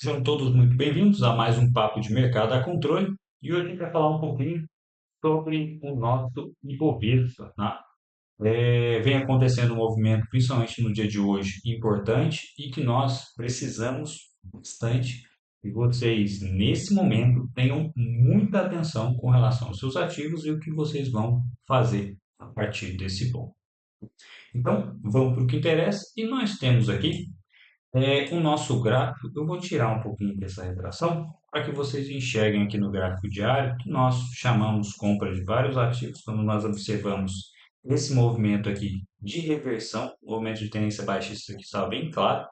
Sejam todos muito bem-vindos a mais um Papo de Mercado a Controle. E hoje a gente vai falar um pouquinho sobre o nosso Ibovespa, tá? Vem acontecendo um movimento, principalmente no dia de hoje, importante e que nós precisamos bastante que vocês, nesse momento, tenham muita atenção com relação aos seus ativos e o que vocês vão fazer a partir desse ponto. Então, vamos para o que interessa e nós temos aqui o nosso gráfico. Eu vou tirar um pouquinho dessa retração para que vocês enxerguem aqui no gráfico diário que nós chamamos compra de vários ativos quando nós observamos esse movimento aqui de reversão, o movimento de tendência baixista que está bem claro,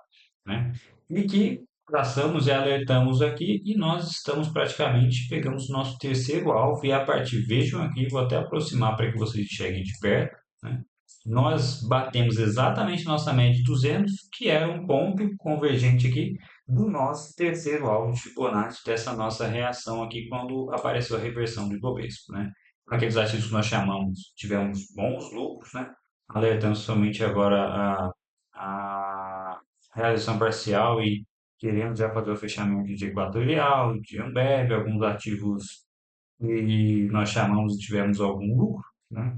né? E que traçamos e alertamos aqui e nós estamos praticamente, pegamos o nosso terceiro alvo e a partir, vejam aqui, vou até aproximar para que vocês enxerguem de perto, né? Nós batemos exatamente nossa média de 200, que era um ponto convergente aqui do nosso terceiro alvo de Fibonacci, dessa nossa reação aqui quando apareceu a reversão do Ibovespa, né? Aqueles ativos que nós chamamos, tivemos bons lucros, né? Alertando somente agora a realização parcial e queremos já fazer o fechamento de Equatorial, de Ambev, alguns ativos que nós chamamos e tivemos algum lucro, né?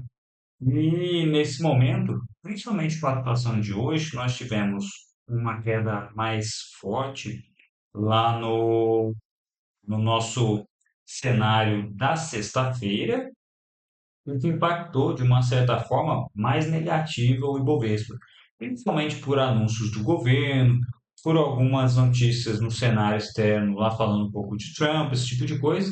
E nesse momento, principalmente com a atuação de hoje, nós tivemos uma queda mais forte lá no nosso cenário da sexta-feira, o que impactou de uma certa forma mais negativa o Ibovespa, principalmente por anúncios do governo, por algumas notícias no cenário externo, lá falando um pouco de Trump, esse tipo de coisa.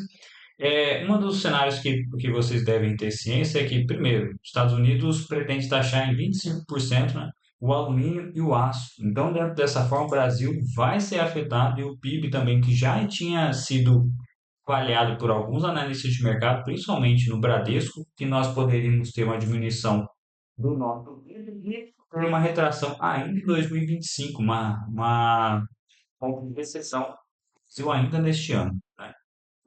Um dos cenários que vocês devem ter ciência é que, primeiro, os Estados Unidos pretende taxar em 25%, né, o alumínio e o aço. Então, dentro dessa forma, o Brasil vai ser afetado e o PIB também, que já tinha sido avaliado por alguns analistas de mercado, principalmente no Bradesco, que nós poderíamos ter uma diminuição do nosso PIB e ter uma retração ainda em 2025, uma recessão ainda neste ano, né?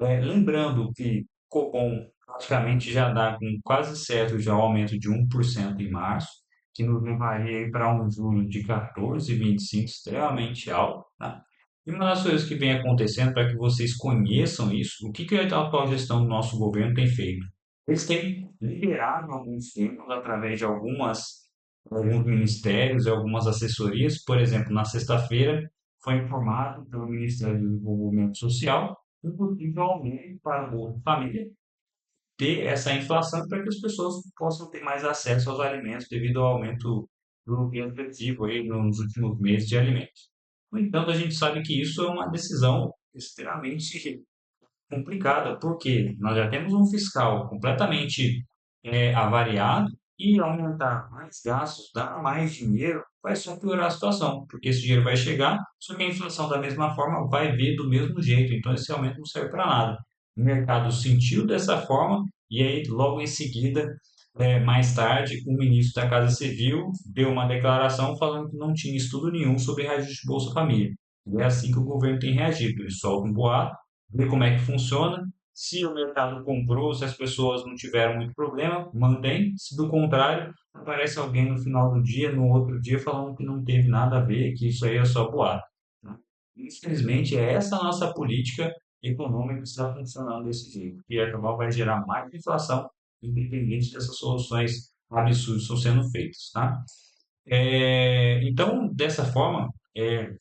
Lembrando que Copom praticamente já dá com quase certo já o aumento de 1% em março, que nos levaria para um juro de 14,25 extremamente alto, tá? E uma das coisas que vem acontecendo, para que vocês conheçam isso, o que que a atual gestão do nosso governo tem feito? Eles têm liberado alguns temas através de alguns ministérios e algumas assessorias. Por exemplo, na sexta-feira foi informado pelo Ministério do Desenvolvimento Social inclusive aumento para a Bolsa Família ter essa inflação para que as pessoas possam ter mais acesso aos alimentos devido ao aumento do peso efetivo aí nos últimos meses de alimentos. No entanto, a gente sabe que isso é uma decisão extremamente complicada, porque nós já temos um fiscal completamente avariado e aumentar mais gastos, dar mais dinheiro, vai só piorar a situação, porque esse dinheiro vai chegar, só que a inflação da mesma forma vai vir do mesmo jeito, então esse aumento não serve para nada. O mercado sentiu dessa forma e aí logo em seguida, mais tarde, o ministro da Casa Civil deu uma declaração falando que não tinha estudo nenhum sobre reajuste de Bolsa Família. E é assim que o governo tem reagido, ele solta um boato, ver como é que funciona. Se o mercado comprou, se as pessoas não tiveram muito problema, mantém. Se do contrário, aparece alguém no final do dia, no outro dia, falando que não teve nada a ver, que isso aí é só boato, né? Infelizmente, é essa a nossa política econômica que está funcionando desse jeito, que acabar vai gerar mais inflação, independente dessas soluções absurdas que estão sendo feitas, tá? Então, dessa forma,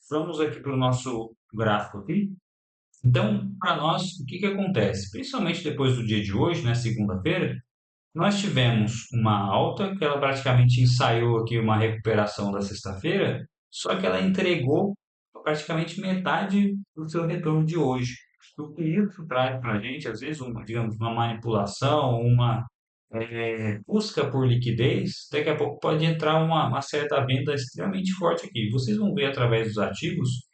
vamos aqui para o nosso gráfico aqui. Então, para nós, o que que acontece? Principalmente depois do dia de hoje, né, segunda-feira, nós tivemos uma alta que ela praticamente ensaiou aqui uma recuperação da sexta-feira, só que ela entregou praticamente metade do seu retorno de hoje. O que isso traz para a gente, às vezes, digamos, uma manipulação, uma busca por liquidez, daqui a pouco pode entrar uma certa venda extremamente forte aqui. Vocês vão ver através dos ativos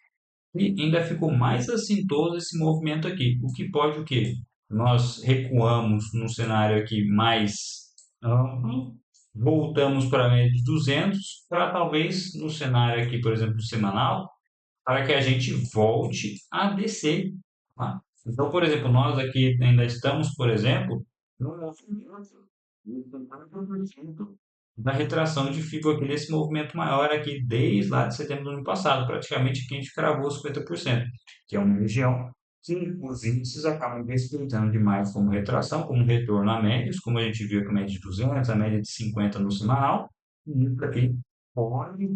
e ainda ficou mais assintoso esse movimento aqui. O que pode o quê? Nós recuamos num cenário aqui mais amplo, voltamos para a média de 200, para talvez no cenário aqui, por exemplo, semanal, para que a gente volte a descer, tá? Então, por exemplo, nós aqui ainda estamos, por exemplo, no movimento de 50%, da retração de FIBO aqui nesse movimento maior aqui desde lá de setembro do ano passado. Praticamente aqui a gente cravou 50%, que é uma região que os índices acabam respeitando demais como retração, como retorno a médias, como a gente viu aqui a média de 200, a média de 50 no semanal, e isso aqui pode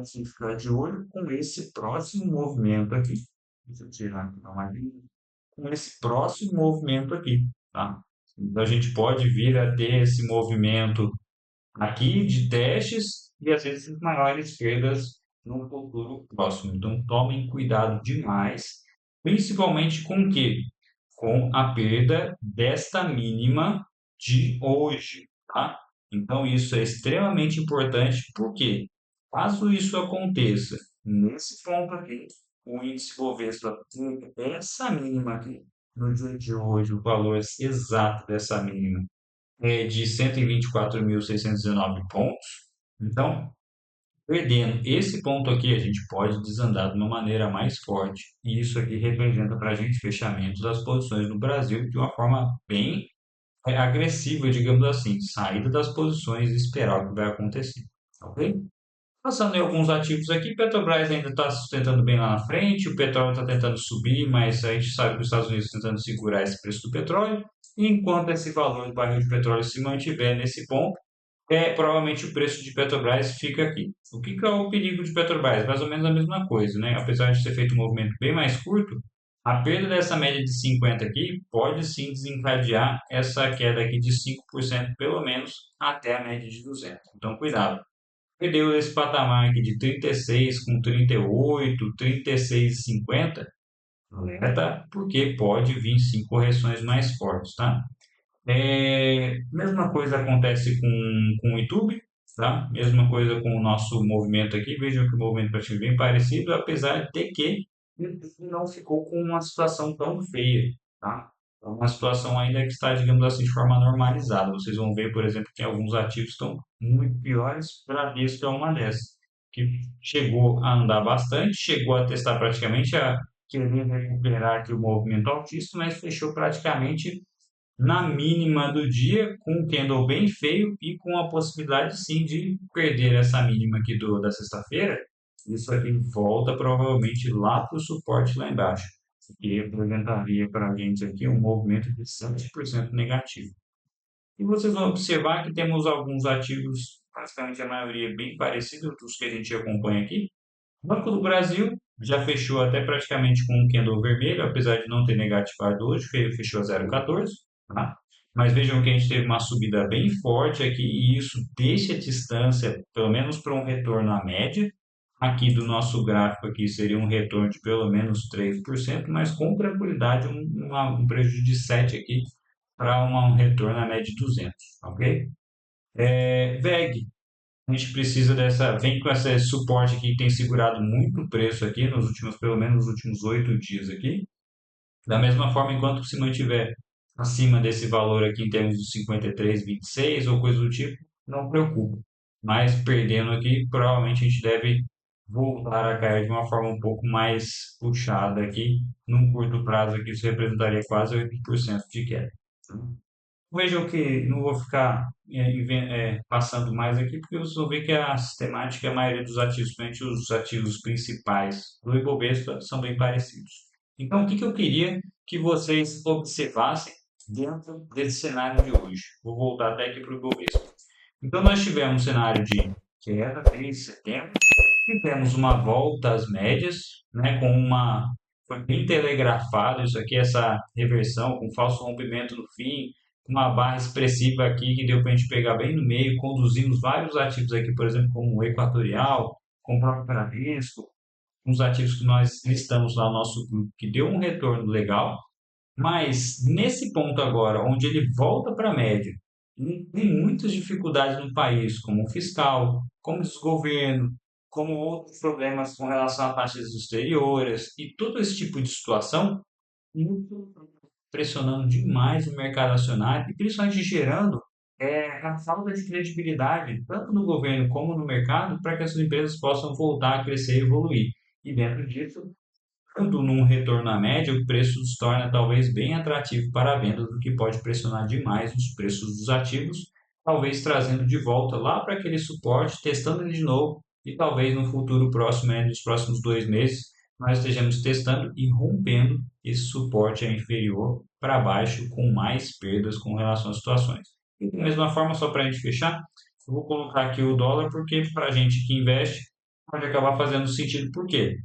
sim, ficar de olho com esse próximo movimento aqui. Deixa eu tirar aqui uma linha. Com esse próximo movimento aqui, tá? Então a gente pode vir a ter esse movimento aqui de testes e às vezes maiores perdas no futuro próximo. Então tomem cuidado demais, principalmente com o quê? Com a perda desta mínima de hoje, tá? Então isso é extremamente importante, porque caso isso aconteça nesse ponto aqui, o índice Bovespa tem essa mínima aqui, no dia de hoje, o valor exato dessa mínima é de 124.619 pontos. Então, perdendo esse ponto aqui, a gente pode desandar de uma maneira mais forte. E isso aqui representa para a gente fechamento das posições no Brasil de uma forma bem agressiva, digamos assim. Saída das posições e esperar o que vai acontecer. Ok? Passando em alguns ativos aqui, Petrobras ainda está sustentando bem lá na frente, o petróleo está tentando subir, mas a gente sabe que os Estados Unidos estão tentando segurar esse preço do petróleo, e enquanto esse valor do barril de petróleo se mantiver nesse ponto, provavelmente o preço de Petrobras fica aqui. O que é o perigo de Petrobras? Mais ou menos a mesma coisa, né? Apesar de ter feito um movimento bem mais curto, a perda dessa média de 50 aqui pode sim desencadear essa queda aqui de 5% pelo menos até a média de 200. Então, cuidado. Perdeu esse patamar aqui de 36 com 38, 36,50, alerta, porque pode vir sim correções mais fortes, tá? Mesma coisa acontece com o YouTube, tá? Mesma coisa com o nosso movimento aqui. Vejam que o movimento praticamente é bem parecido, apesar de que o YouTube não ficou com uma situação tão feia, tá? É uma situação ainda que está, digamos assim, de forma normalizada. Vocês vão ver, por exemplo, que alguns ativos estão muito piores. Bradesco é uma dessas, que chegou a andar bastante, chegou a testar praticamente a querer recuperar aqui o movimento altíssimo, mas fechou praticamente na mínima do dia, com um candle bem feio e com a possibilidade sim de perder essa mínima aqui da sexta-feira. Isso aqui volta provavelmente lá para o suporte lá embaixo, que representaria para a gente aqui um movimento de 7% negativo. E vocês vão observar que temos alguns ativos, praticamente a maioria bem parecidos dos que a gente acompanha aqui. O Banco do Brasil já fechou até praticamente com um candle vermelho, apesar de não ter negativado hoje, fechou a 0,14, tá? Mas vejam que a gente teve uma subida bem forte aqui e isso deixa a distância, pelo menos para um retorno à média. Aqui do nosso gráfico aqui seria um retorno de pelo menos 3%, mas com tranquilidade um prejuízo de 7 aqui para um retorno à média de 200, ok? VEG, a gente precisa vem com esse suporte aqui que tem segurado muito o preço aqui nos últimos, pelo menos nos últimos 8 dias aqui. Da mesma forma, enquanto se mantiver acima desse valor aqui em termos de 53,26 ou coisa do tipo, não preocupa. Mas perdendo aqui, provavelmente a gente deve voltar a cair de uma forma um pouco mais puxada aqui. Num curto prazo aqui, isso representaria quase 8% de queda. Vejam que não vou ficar passando mais aqui, porque vocês vão ver que a sistemática, a maioria dos ativos, principalmente os ativos principais do Ibovespa, são bem parecidos. Então, o que eu queria que vocês observassem dentro desse cenário de hoje? Vou voltar até aqui para o Ibovespa. Então, nós tivemos um cenário de queda desde setembro, tivemos uma volta às médias, né, foi bem telegrafado isso aqui, essa reversão com falso rompimento no fim, uma barra expressiva aqui que deu para a gente pegar bem no meio, conduzimos vários ativos aqui, por exemplo, como o Equatorial, como o próprio Bradesco, uns ativos que nós listamos lá no nosso grupo, que deu um retorno legal, mas nesse ponto agora, onde ele volta para a média, e tem muitas dificuldades no país, como o fiscal, como o desgoverno, como outros problemas com relação a taxas exteriores e todo esse tipo de situação, muito pressionando demais o mercado acionário e principalmente gerando a falta de credibilidade, tanto no governo como no mercado, para que essas empresas possam voltar a crescer e evoluir. E dentro disso, tanto num retorno à média, o preço se torna talvez bem atrativo para a venda, do que pode pressionar demais os preços dos ativos, talvez trazendo de volta lá para aquele suporte, testando ele de novo e talvez no futuro próximo, nos próximos 2 meses, nós estejamos testando e rompendo esse suporte inferior para baixo com mais perdas com relação às situações. E da mesma forma, só para a gente fechar, eu vou colocar aqui o dólar porque para a gente que investe pode acabar fazendo sentido. Por quê?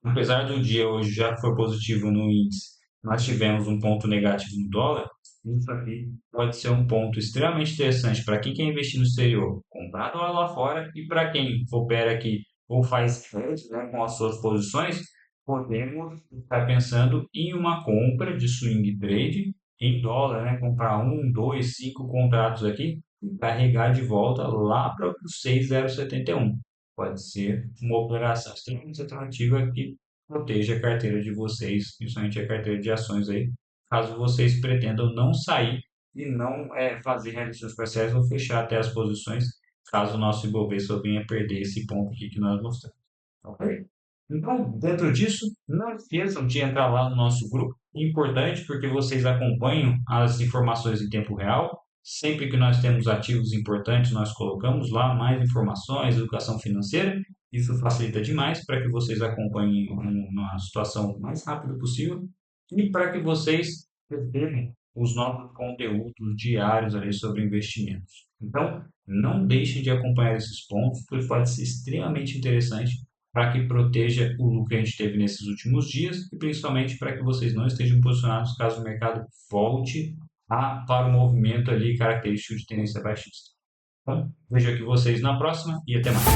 Apesar do dia hoje já for positivo no índice, nós tivemos um ponto negativo no dólar, isso aqui pode ser um ponto extremamente interessante para quem quer investir no exterior, comprar dólar lá fora, e para quem opera aqui ou faz hedge, né, com as suas posições, podemos estar pensando em uma compra de swing trade em dólar, né, comprar 1, 2, 5 contratos aqui e carregar de volta lá para os 6,071. Pode ser uma operação extremamente atrativa que proteja a carteira de vocês, principalmente a carteira de ações aí, caso vocês pretendam não sair e não fazer realizações parciais ou fechar até as posições, caso o nosso Ibovespa venha perder esse ponto aqui que nós mostramos. Ok? Então, dentro disso, não esqueçam de entrar lá no nosso grupo. Importante porque vocês acompanham as informações em tempo real. Sempre que nós temos ativos importantes, nós colocamos lá mais informações, educação financeira. Isso facilita demais para que vocês acompanhem uma situação mais rápida possível e para que vocês recebam os novos conteúdos diários ali sobre investimentos. Então, não deixem de acompanhar esses pontos, pois pode ser extremamente interessante para que proteja o lucro que a gente teve nesses últimos dias e principalmente para que vocês não estejam posicionados caso o mercado volte para o movimento ali característico de tendência baixista. Então, vejo aqui vocês na próxima e até mais.